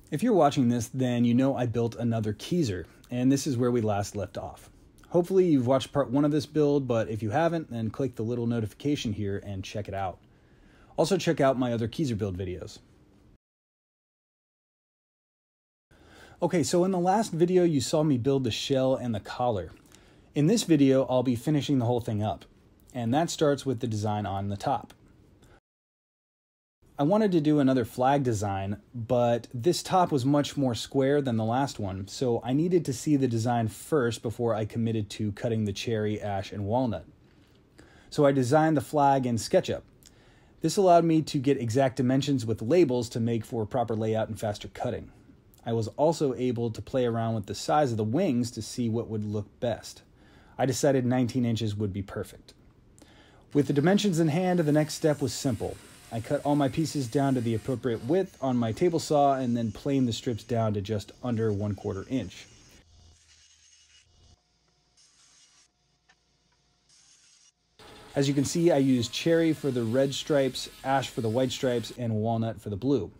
If you're watching this, then you know I built another Keezer, and this is where we last left off. Hopefully you've watched part 1 of this build, but if you haven't, then click the little notification here and check it out. Also check out my other Keezer build videos. Okay, so in the last video you saw me build the shell and the collar. In this video I'll be finishing the whole thing up, and that starts with the design on the top. I wanted to do another flag design, but this top was much more square than the last one, so I needed to see the design first before I committed to cutting the cherry, ash, and walnut. So I designed the flag in SketchUp. This allowed me to get exact dimensions with labels to make for proper layout and faster cutting. I was also able to play around with the size of the wings to see what would look best. I decided 19 inches would be perfect. With the dimensions in hand, the next step was simple. I cut all my pieces down to the appropriate width on my table saw and then planed the strips down to just under 1/4 inch. As you can see, I used cherry for the red stripes, ash for the white stripes, and walnut for the blue.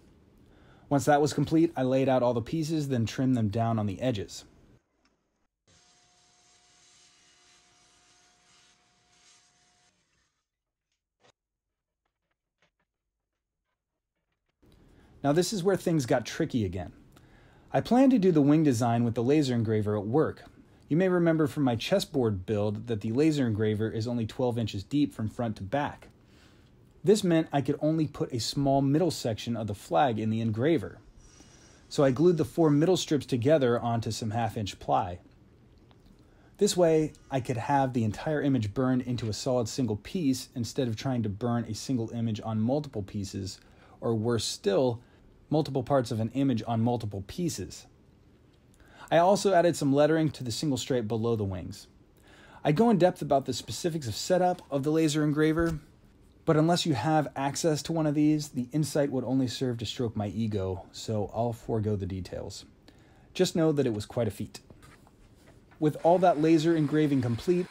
Once that was complete, I laid out all the pieces, then trimmed them down on the edges. Now this is where things got tricky again. I planned to do the wing design with the laser engraver at work. You may remember from my chessboard build that the laser engraver is only 12 inches deep from front to back. This meant I could only put a small middle section of the flag in the engraver. So I glued the 4 middle strips together onto some 1/2-inch ply. This way I could have the entire image burned into a solid single piece instead of trying to burn a single image on multiple pieces, or worse still, multiple parts of an image on multiple pieces. I also added some lettering to the single stripe below the wings. I go in depth about the specifics of setup of the laser engraver, but unless you have access to one of these, the insight would only serve to stroke my ego, so I'll forego the details. Just know that it was quite a feat. With all that laser engraving complete,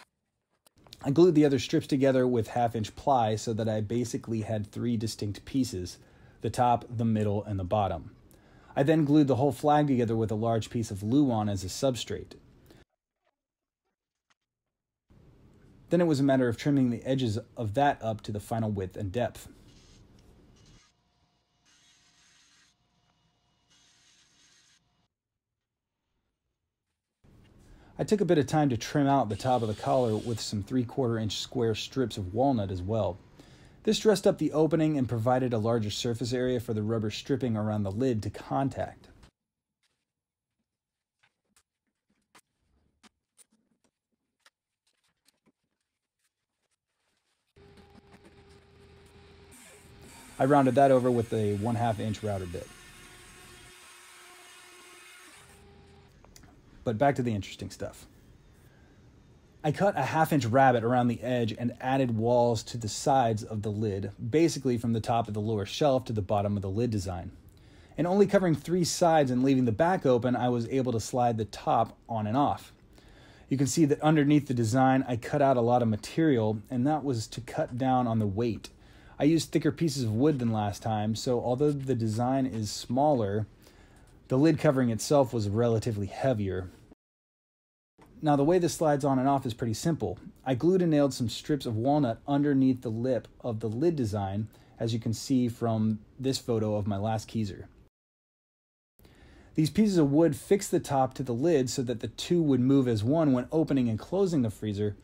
I glued the other strips together with 1/2-inch ply so that I basically had 3 distinct pieces: the top, the middle, and the bottom. I then glued the whole flag together with a large piece of Luan as a substrate. Then it was a matter of trimming the edges of that up to the final width and depth. I took a bit of time to trim out the top of the collar with some 3/4-inch square strips of walnut as well. This dressed up the opening and provided a larger surface area for the rubber stripping around the lid to contact. I rounded that over with a 1/2-inch router bit. But back to the interesting stuff. I cut a 1/2-inch rabbet around the edge and added walls to the sides of the lid, basically from the top of the lower shelf to the bottom of the lid design. And only covering 3 sides and leaving the back open, I was able to slide the top on and off. You can see that underneath the design, I cut out a lot of material, and that was to cut down on the weight. I used thicker pieces of wood than last time, so although the design is smaller, the lid covering itself was relatively heavier. Now the way this slides on and off is pretty simple. I glued and nailed some strips of walnut underneath the lip of the lid design, as you can see from this photo of my last Keezer. These pieces of wood fixed the top to the lid so that the two would move as one when opening and closing the freezer,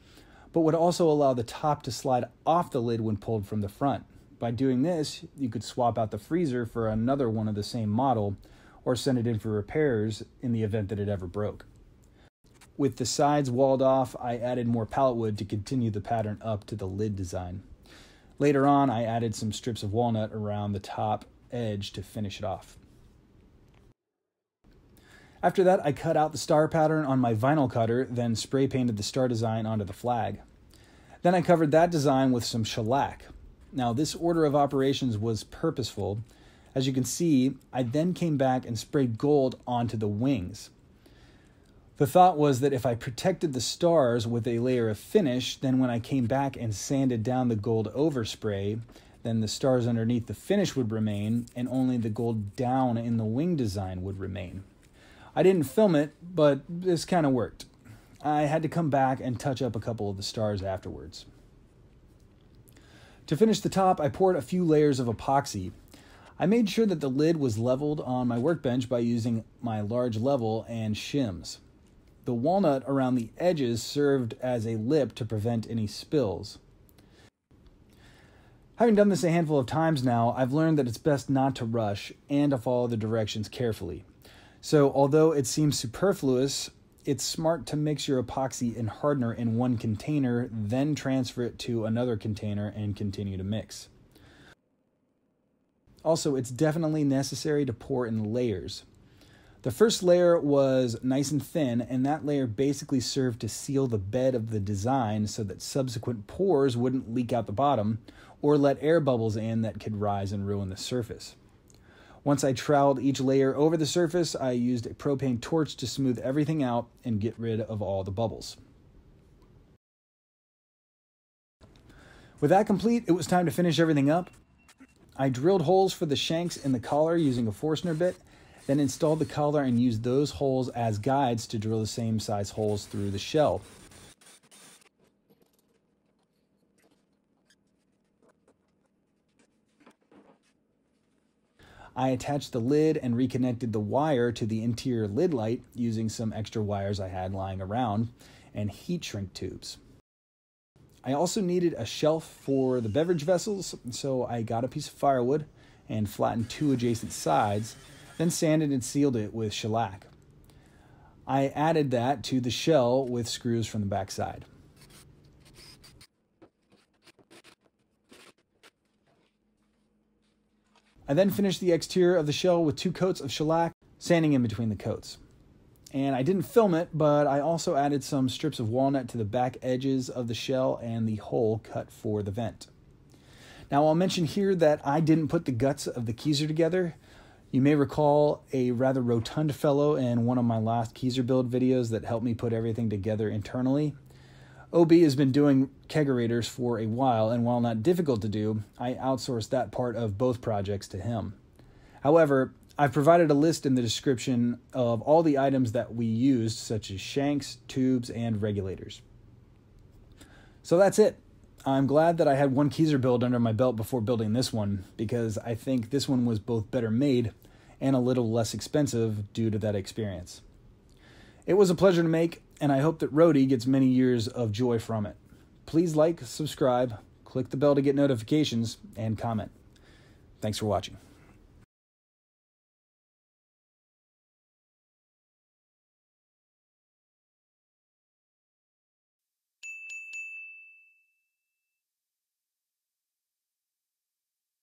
but would also allow the top to slide off the lid when pulled from the front. By doing this, you could swap out the freezer for another one of the same model, or send it in for repairs in the event that it ever broke. With the sides walled off, I added more pallet wood to continue the pattern up to the lid design. Later on, I added some strips of walnut around the top edge to finish it off. After that, I cut out the star pattern on my vinyl cutter, then spray painted the star design onto the flag. Then I covered that design with some shellac. Now, this order of operations was purposeful. As you can see, I then came back and sprayed gold onto the wings. The thought was that if I protected the stars with a layer of finish, then when I came back and sanded down the gold overspray, then the stars underneath the finish would remain, and only the gold down in the wing design would remain. I didn't film it, but this kind of worked. I had to come back and touch up a couple of the stars afterwards. To finish the top, I poured a few layers of epoxy. I made sure that the lid was leveled on my workbench by using my large level and shims. The walnut around the edges served as a lip to prevent any spills. Having done this a handful of times now, I've learned that it's best not to rush and to follow the directions carefully. So although it seems superfluous, it's smart to mix your epoxy and hardener in one container, then transfer it to another container and continue to mix. Also, it's definitely necessary to pour in layers. The first layer was nice and thin, and that layer basically served to seal the bed of the design so that subsequent pours wouldn't leak out the bottom or let air bubbles in that could rise and ruin the surface. Once I troweled each layer over the surface, I used a propane torch to smooth everything out and get rid of all the bubbles. With that complete, it was time to finish everything up. I drilled holes for the shanks in the collar using a Forstner bit, then installed the collar and used those holes as guides to drill the same size holes through the shell. I attached the lid and reconnected the wire to the interior lid light using some extra wires I had lying around and heat shrink tubes. I also needed a shelf for the beverage vessels, so I got a piece of firewood and flattened two adjacent sides, then sanded and sealed it with shellac. I added that to the shell with screws from the back side. I then finished the exterior of the shell with 2 coats of shellac, sanding in between the coats. And I didn't film it, but I also added some strips of walnut to the back edges of the shell and the hole cut for the vent. Now I'll mention here that I didn't put the guts of the Keezer together. You may recall a rather rotund fellow in one of my last Keezer build videos that helped me put everything together internally. OB has been doing kegerators for a while, and while not difficult to do, I outsourced that part of both projects to him. However, I've provided a list in the description of all the items that we used, such as shanks, tubes, and regulators. So that's it. I'm glad that I had one Keezer build under my belt before building this one, because I think this one was both better made and a little less expensive due to that experience. It was a pleasure to make, and I hope that Rhodey gets many years of joy from it. Please like, subscribe, click the bell to get notifications, and comment. Thanks for watching.